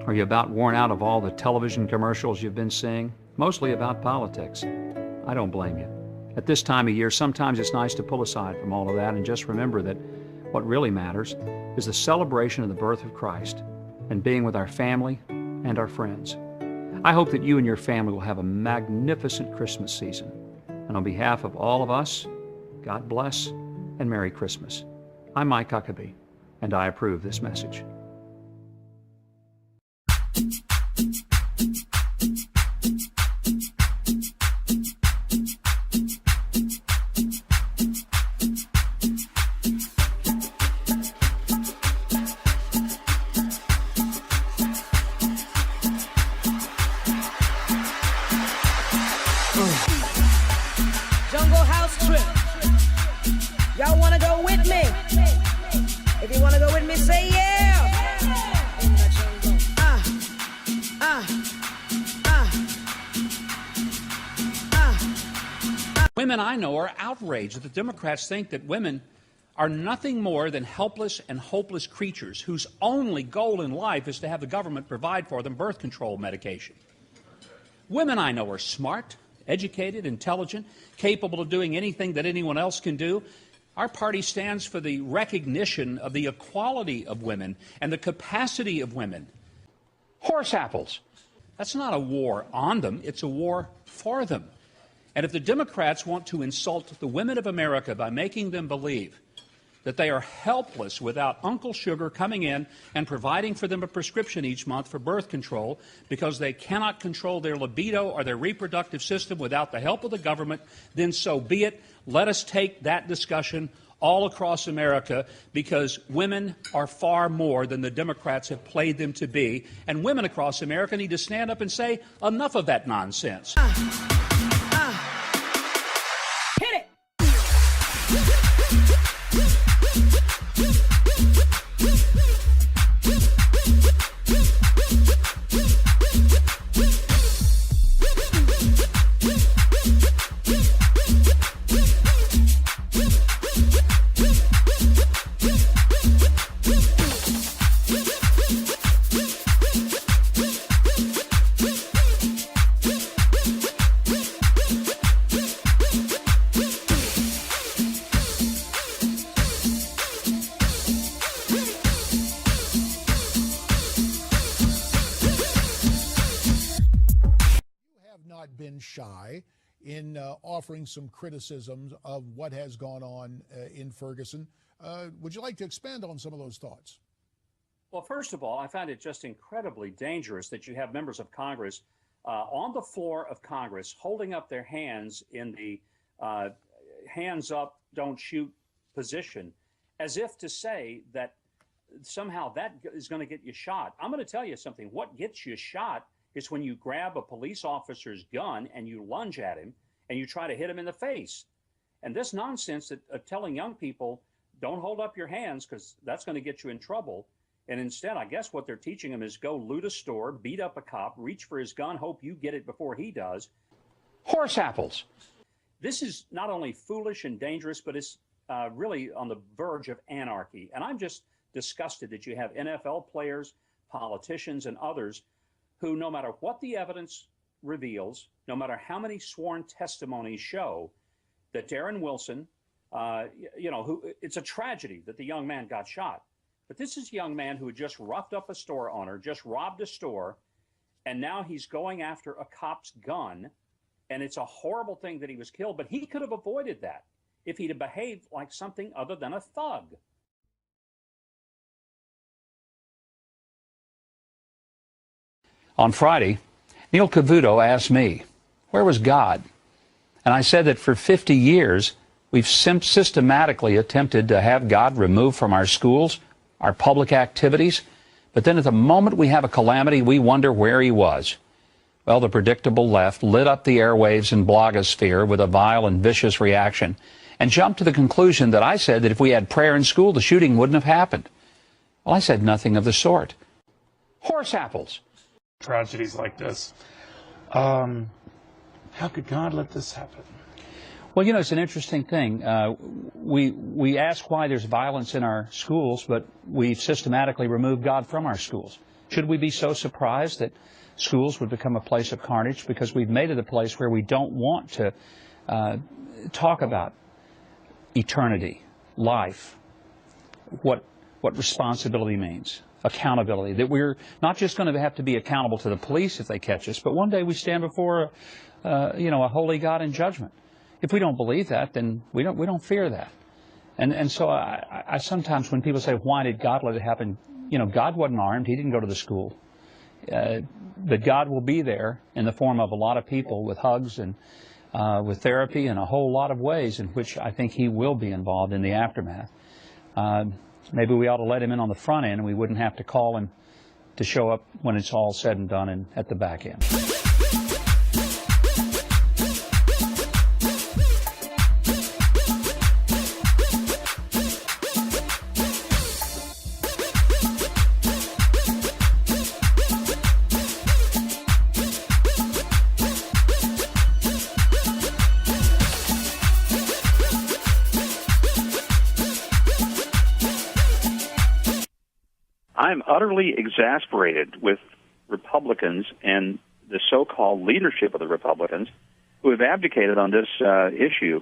Are you about worn out of all the television commercials you've been seeing? Mostly about politics. I don't blame you. At this time of year, sometimes it's nice to pull aside from all of that and just remember that what really matters is the celebration of the birth of Christ and being with our family and our friends. I hope that you and your family will have a magnificent Christmas season. And on behalf of all of us, God bless and Merry Christmas. I'm Mike Huckabee, and I approve this message. Jungle house trip. Y'all wanna go with me? If you wanna go with me, say yeah. Women I know are outraged that the Democrats think that women are nothing more than helpless and hopeless creatures whose only goal in life is to have the government provide for them birth control medication. Women I know are smart, educated, intelligent, capable of doing anything that anyone else can do. Our party stands for the recognition of the equality of women and the capacity of women. Horse apples. That's not a war on them, it's a war for them. And if the Democrats want to insult the women of America by making them believe that they are helpless without Uncle Sugar coming in and providing for them a prescription each month for birth control because they cannot control their libido or their reproductive system without the help of the government, then so be it. Let us take that discussion all across America, because women are far more than the Democrats have played them to be. And women across America need to stand up and say, enough of that nonsense. Hit it! Been shy in offering some criticisms of what has gone on in Ferguson. Would you like to expand on some of those thoughts? Well, first of all, I find it just incredibly dangerous that you have members of Congress on the floor of Congress holding up their hands in the hands up, don't shoot position, as if to say that somehow that is going to get you shot. I'm going to tell you something. What gets you shot is when you grab a police officer's gun and you lunge at him and you try to hit him in the face. And this nonsense of telling young people, don't hold up your hands because that's going to get you in trouble. And instead, I guess what they're teaching them is go loot a store, beat up a cop, reach for his gun, hope you get it before he does. Horse apples. This is not only foolish and dangerous, but it's really on the verge of anarchy. And I'm just disgusted that you have NFL players, politicians, and others who, no matter what the evidence reveals, no matter how many sworn testimonies show, that Darren Wilson, it's a tragedy that the young man got shot. But this is a young man who had just roughed up a store owner, just robbed a store, and now he's going after a cop's gun, and it's a horrible thing that he was killed, but he could have avoided that if he'd have behaved like something other than a thug. On Friday, Neil Cavuto asked me, where was God? And I said that for 50 years, we've systematically attempted to have God removed from our schools, our public activities, but then at the moment we have a calamity, we wonder where he was. Well, the predictable left lit up the airwaves and blogosphere with a vile and vicious reaction and jumped to the conclusion that I said that if we had prayer in school, the shooting wouldn't have happened. Well, I said nothing of the sort. Horse apples. Tragedies like this. How could God let this happen? Well, you know, it's an interesting thing. We ask why there's violence in our schools, but we've systematically removed God from our schools. Should we be so surprised that schools would become a place of carnage because we've made it a place where we don't want to talk about eternity, life, what responsibility means, accountability, that we're not just going to have to be accountable to the police if they catch us, but one day we stand before a holy God in judgment. If we don't believe that, then we don't fear that. And so I sometimes, when people say, why did God let it happen? God wasn't armed. He didn't go to the school. But God will be there in the form of a lot of people with hugs and with therapy and a whole lot of ways in which I think He will be involved in the aftermath. Maybe we ought to let Him in on the front end and we wouldn't have to call Him to show up when it's all said and done and at the back end. I'm utterly exasperated with Republicans and the so-called leadership of the Republicans who have abdicated on this issue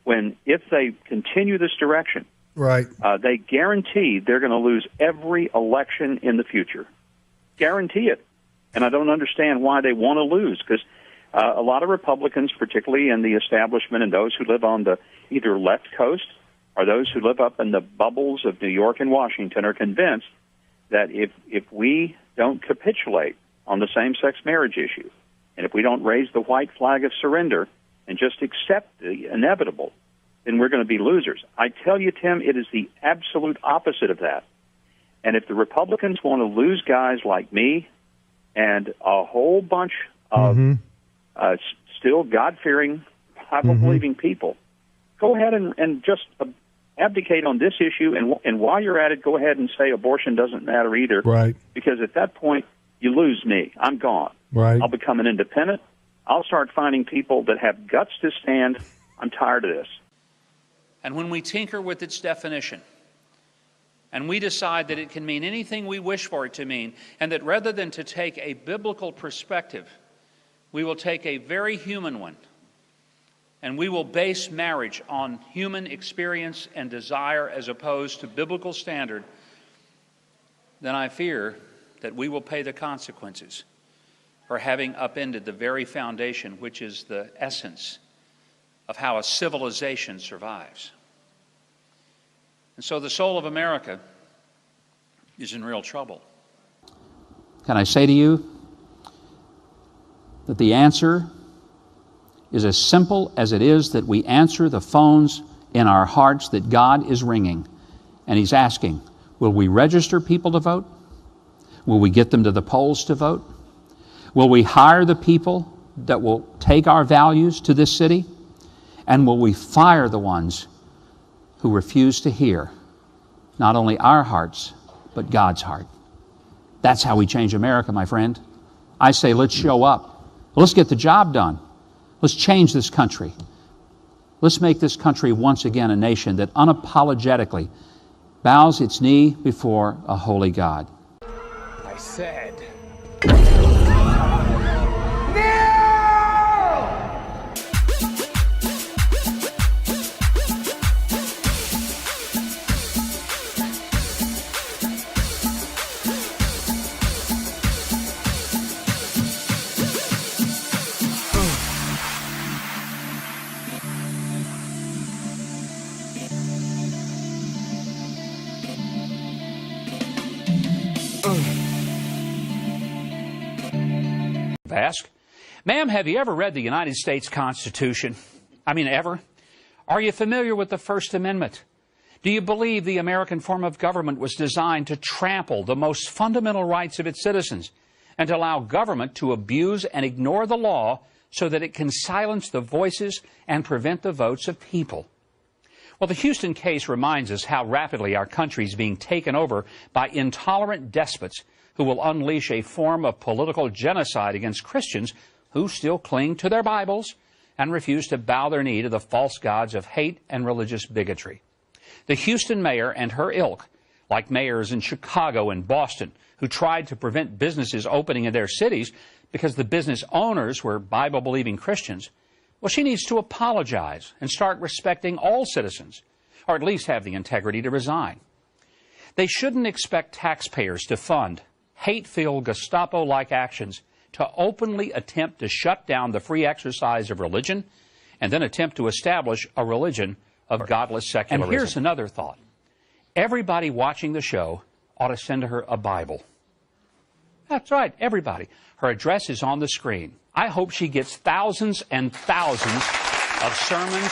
when, if they continue this direction, right, they guarantee they're going to lose every election in the future. Guarantee it. And I don't understand why they want to lose, because a lot of Republicans, particularly in the establishment and those who live on the either left coast or those who live up in the bubbles of New York and Washington, are convinced that if we don't capitulate on the same-sex marriage issue, and if we don't raise the white flag of surrender and just accept the inevitable, then we're going to be losers. I tell you, Tim, it is the absolute opposite of that. And if the Republicans want to lose guys like me and a whole bunch of still God-fearing, Bible-believing people, go ahead and just abdicate on this issue, and while you're at it, go ahead and say abortion doesn't matter either. Right. Because at that point, you lose me. I'm gone. Right. I'll become an independent. I'll start finding people that have guts to stand. I'm tired of this. And when we tinker with its definition, and we decide that it can mean anything we wish for it to mean, and that rather than to take a biblical perspective, we will take a very human one, and we will base marriage on human experience and desire as opposed to biblical standard, then I fear that we will pay the consequences for having upended the very foundation which is the essence of how a civilization survives. And so the soul of America is in real trouble. Can I say to you that the answer is as simple as it is that we answer the phones in our hearts that God is ringing, and He's asking, will we register people to vote? Will we get them to the polls to vote? Will we hire the people that will take our values to this city? And will we fire the ones who refuse to hear not only our hearts, but God's heart? That's how we change America, my friend. I say, let's show up. Let's get the job done. Let's change this country. Let's make this country once again a nation that unapologetically bows its knee before a holy God. I said... Ask, ma'am, have you ever read the United States Constitution? I mean, ever? Are you familiar with the First Amendment? Do you believe the American form of government was designed to trample the most fundamental rights of its citizens and to allow government to abuse and ignore the law so that it can silence the voices and prevent the votes of people? Well, the Houston case reminds us how rapidly our country is being taken over by intolerant despots who will unleash a form of political genocide against Christians who still cling to their Bibles and refuse to bow their knee to the false gods of hate and religious bigotry. The Houston mayor and her ilk, like mayors in Chicago and Boston, who tried to prevent businesses opening in their cities because the business owners were Bible-believing Christians. Well, she needs to apologize and start respecting all citizens, or at least have the integrity to resign. They shouldn't expect taxpayers to fund hate-filled Gestapo-like actions to openly attempt to shut down the free exercise of religion and then attempt to establish a religion of godless secularism. And here's another thought. Everybody watching the show ought to send her a Bible. That's right, everybody. Her address is on the screen. I hope she gets thousands and thousands of sermons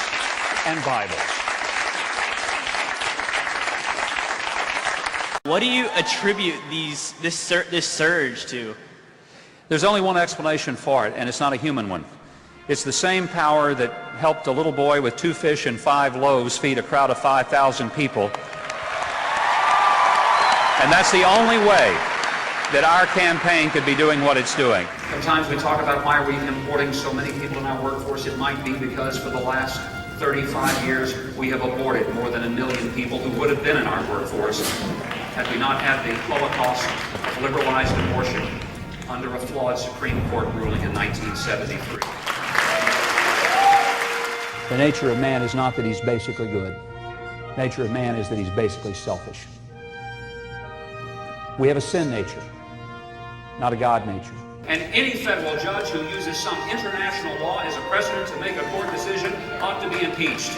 and Bibles. What do you attribute this surge to? There's only one explanation for it, and it's not a human one. It's the same power that helped a little boy with 2 fish and 5 loaves feed a crowd of 5,000 people. And that's the only way that our campaign could be doing what it's doing. Sometimes we talk about why are we importing so many people in our workforce. It might be because for the last 35 years we have aborted more than 1 million people who would have been in our workforce had we not had the Holocaust of liberalized abortion under a flawed Supreme Court ruling in 1973. The nature of man is not that he's basically good. The nature of man is that he's basically selfish. We have a sin nature, not a God nature. And any federal judge who uses some international law as a precedent to make a court decision ought to be impeached.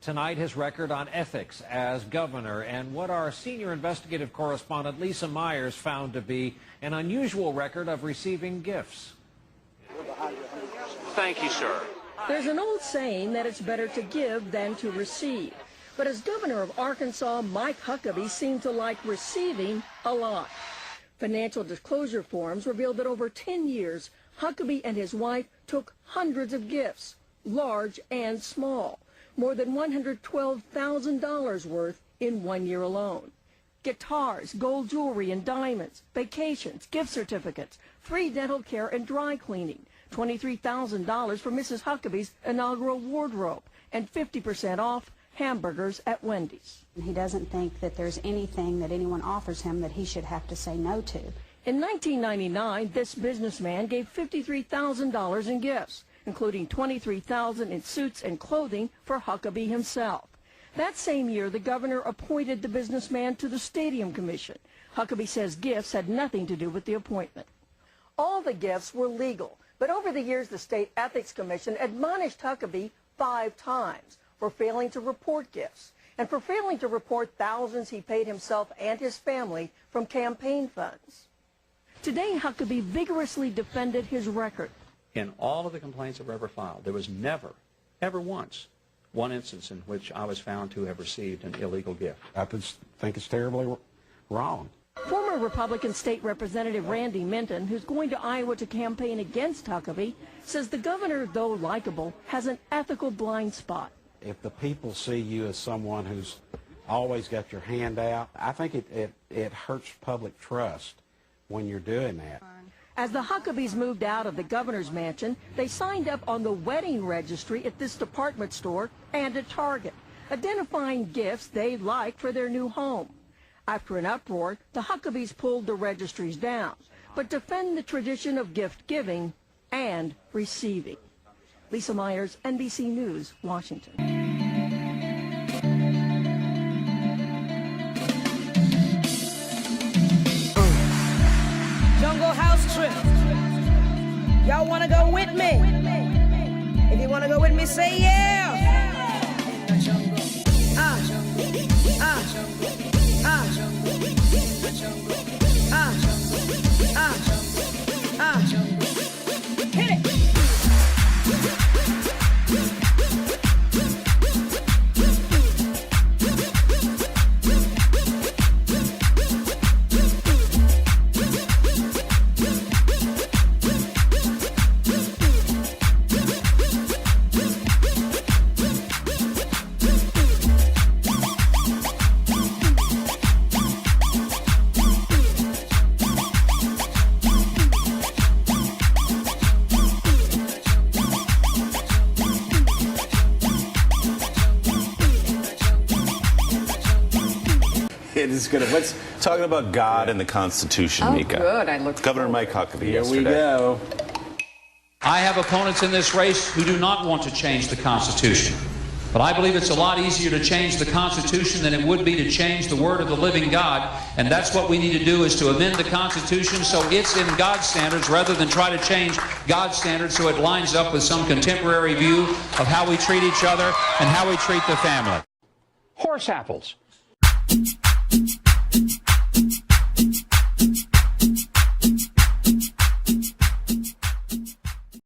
Tonight, his record on ethics as governor and what our senior investigative correspondent Lisa Myers found to be an unusual record of receiving gifts. Thank you, sir. There's an old saying that it's better to give than to receive. But as governor of Arkansas, Mike Huckabee seemed to like receiving a lot. Financial disclosure forms revealed that over 10 years, Huckabee and his wife took hundreds of gifts, large and small. More than $112,000 worth in 1 year alone. Guitars, gold jewelry and diamonds, vacations, gift certificates, free dental care and dry cleaning, $23,000 for Mrs. Huckabee's inaugural wardrobe, and 50% off hamburgers at Wendy's. He doesn't think that there's anything that anyone offers him that he should have to say no to. In 1999, this businessman gave $53,000 in gifts, including $23,000 in suits and clothing for Huckabee himself. That same year, the governor appointed the businessman to the Stadium Commission. Huckabee says gifts had nothing to do with the appointment. All the gifts were legal, but over the years, the State Ethics Commission admonished Huckabee 5 times for failing to report gifts and for failing to report thousands he paid himself and his family from campaign funds. Today, Huckabee vigorously defended his record. In all of the complaints I've ever filed, there was never, ever once, one instance in which I was found to have received an illegal gift. I think it's terribly wrong. Former Republican State Representative Randy Minton, who's going to Iowa to campaign against Huckabee, says the governor, though likable, has an ethical blind spot. If the people see you as someone who's always got your hand out, I think it hurts public trust when you're doing that. As the Huckabees moved out of the governor's mansion, they signed up on the wedding registry at this department store and at Target, identifying gifts they'd like for their new home. After an uproar, the Huckabees pulled the registries down, but defend the tradition of gift giving and receiving. Lisa Myers, NBC News, Washington. Jungle house trip. Y'all wanna go with me? If you wanna go with me, say yeah. In the jungle. Hit it. It is good. Let's talking about God and the Constitution, Mika. Good. I look Governor Mike Huckabee Here yesterday. we go. I have opponents in this race who do not want to change the Constitution. But I believe it's a lot easier to change the Constitution than it would be to change the Word of the living God. And that's what we need to do, is to amend the Constitution so it's in God's standards rather than try to change God's standards so it lines up with some contemporary view of how we treat each other and how we treat the family. Horse apples.